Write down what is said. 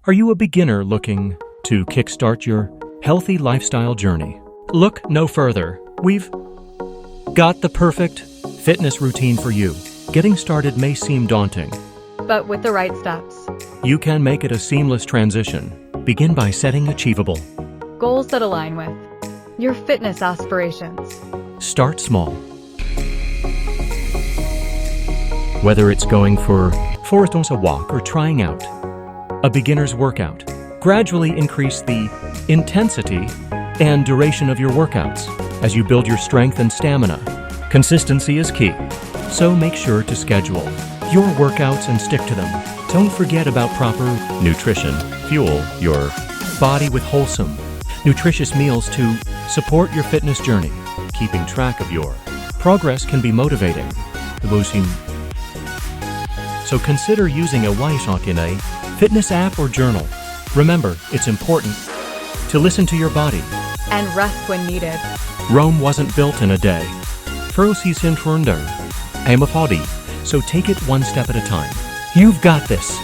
Are you a beginner looking to kickstart your healthy lifestyle journey? Look no further. We've got the perfect fitness routine for you. Getting started may seem daunting. But with the right steps, You can make it a seamless transition. Begin by setting achievable. goals that align with your fitness aspirations. Start small. Whether it's going for a walk or trying out a beginner's workout, gradually increase the intensity and duration of your workouts as you build your strength and stamina. Consistency is key, so make sure to schedule your workouts and stick to them. Don't forget about proper nutrition. Fuel your body with wholesome, nutritious meals to support your fitness journey. Keeping track of your progress can be motivating. So consider using a Waisankine fitness app or journal. Remember, it's important to listen to your body. And rest when needed. Rome wasn't built in a day. Amapodi, so take it one step at a time. You've got this.